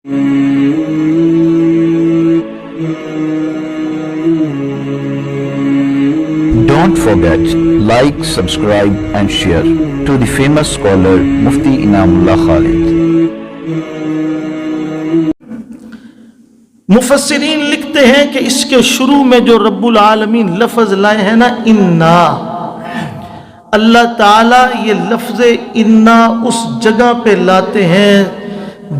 Don't forget, like, subscribe and share to the famous scholar Mufti Inamullah Khalid. مفسرین لکھتے ہیں کہ اس کے شروع میں جو رب العالمین لفظ لائے ہیں نا، انا، اللہ تعالیٰ یہ لفظ انا اس جگہ پہ لاتے ہیں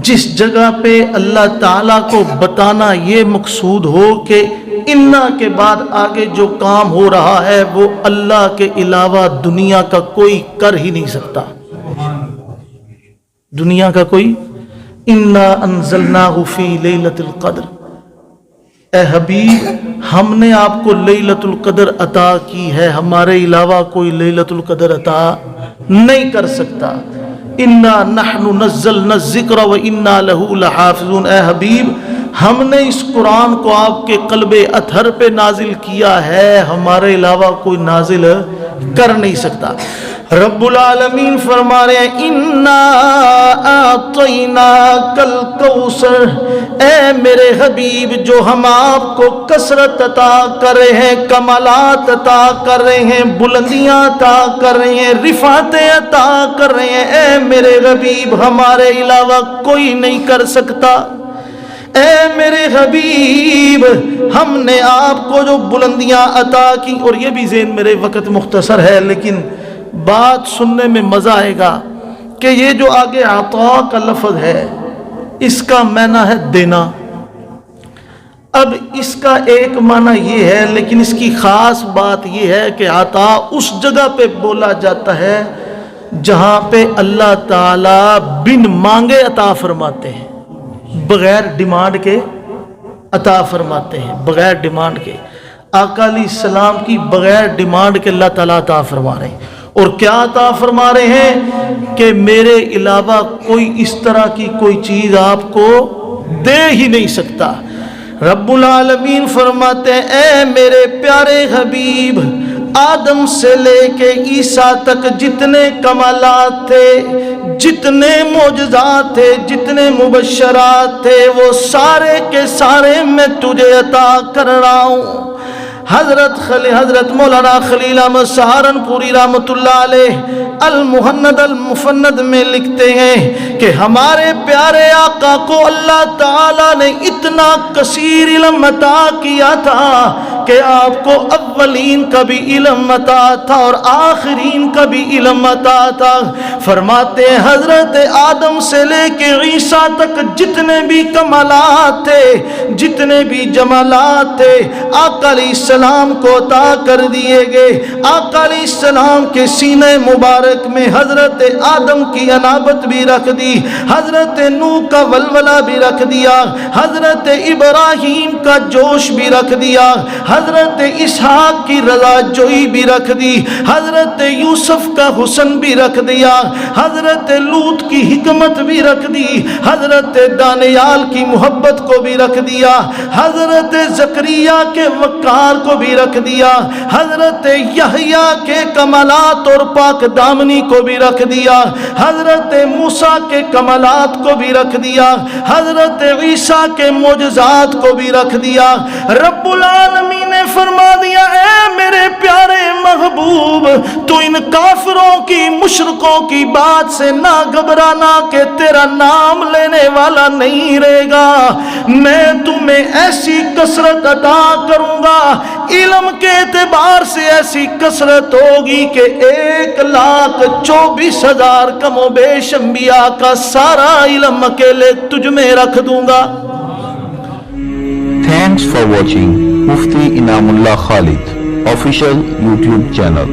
جس جگہ پہ اللہ تعالیٰ کو بتانا یہ مقصود ہو کہ انا کے بعد آگے جو کام ہو رہا ہے وہ اللہ کے علاوہ دنیا کا کوئی کر ہی نہیں سکتا. دنیا کا کوئی. انا انزلناہ فی لیلۃ القدر، اے حبیب ہم نے آپ کو لیلۃ القدر عطا کی ہے، ہمارے علاوہ کوئی لیلۃ القدر عطا نہیں کر سکتا. انا نحن نزلنا الذکر و انا لہ لحافظون، اے حبیب ہم نے اس قرآن کو آپ کے قلب اطہر پہ نازل کیا ہے، ہمارے علاوہ کوئی نازل کر نہیں سکتا. رب العالمین فرما رہے ہیں انا اعطیناک الکوثر، اے میرے حبیب جو ہم آپ کو کثرت عطا کر رہے ہیں، کمالات عطا کر رہے ہیں، بلندیاں عطا کر رہے ہیں، رفعتیں عطا کر رہے ہیں، اے میرے حبیب ہمارے علاوہ کوئی نہیں کر سکتا. اے میرے حبیب ہم نے آپ کو جو بلندیاں عطا کی. اور یہ بھی ذہن میرے وقت مختصر ہے لیکن بات سننے میں مزہ آئے گا کہ یہ جو آگے عطا کا لفظ ہے اس کا معنی ہے دینا. اب اس کا ایک معنی یہ ہے لیکن اس کی خاص بات یہ ہے کہ عطا اس جگہ پہ بولا جاتا ہے جہاں پہ اللہ تعالی بن مانگے عطا فرماتے ہیں، بغیر ڈیمانڈ کے عطا فرماتے ہیں، بغیر ڈیمانڈ کے. آقا علیہ السلام کی بغیر ڈیمانڈ کے اللہ تعالیٰ عطا فرما رہے ہیں. اور کیا عطا فرما رہے ہیں کہ میرے علاوہ کوئی اس طرح کی کوئی چیز آپ کو دے ہی نہیں سکتا. رب العالمین فرماتے ہیں اے میرے پیارے حبیب آدم سے لے کے عیسیٰ تک جتنے کمالات تھے، جتنے معجزات تھے، جتنے مبشرات تھے، وہ سارے کے سارے میں تجھے عطا کر رہا ہوں. حضرت مولانا خلیل احمد سہارنپوری رحمۃ اللہ علیہ المہند المفند میں لکھتے ہیں کہ ہمارے پیارے آقا کو اللہ تعالیٰ نے اتنا کثیر علم عطا کیا تھا کہ آپ کو اولین کا بھی علم عطا تھا اور آخرین کا بھی علم عطا تھا. فرماتے ہیں حضرت آدم سے لے کے عیسیٰ تک جتنے بھی کمالات تھے، جتنے بھی جمالات تھے، آقا علیہ السلام کو عطا کر دیے گئے. آقا علیہ السلام کے سینے مبارک میں حضرت آدم کی انابت بھی رکھ دی، حضرت نوح کا ولولہ بھی رکھ دیا، حضرت ابراہیم کا جوش بھی رکھ دیا، حضرت اسحاق کی رضا جوئی بھی رکھ دی، حضرت یوسف کا حسن بھی رکھ دیا، حضرت لوط کی حکمت بھی رکھ دی، حضرت دانیال کی محبت کو بھی رکھ دیا، حضرت زکریا کے وقار کو بھی رکھ دیا، حضرت یحییٰ کے کمالات اور پاک دامنی کو بھی رکھ دیا، حضرت موسیٰ کے کمالات کو بھی رکھ دیا، حضرت عیسیٰ کے معجزات کو بھی رکھ دیا. رب العالمین نے فرما دیا اے میرے پیارے محبوب تو ان کافروں کی، مشرکوں کی بات سے نہ گھبرانا کہ تیرا نام لینے والا نہیں رہے گا. میں تمہیں ایسی کثرت عطا کروں گا، علم کے اعتبار سے ایسی کثرت ہوگی کہ 1,24,000 کم و بیش انبیاء کا سارا علم اکیلے تجھ میں رکھ دوں گا. Thanks for watching Mufti Inamullah Khalid official YouTube channel.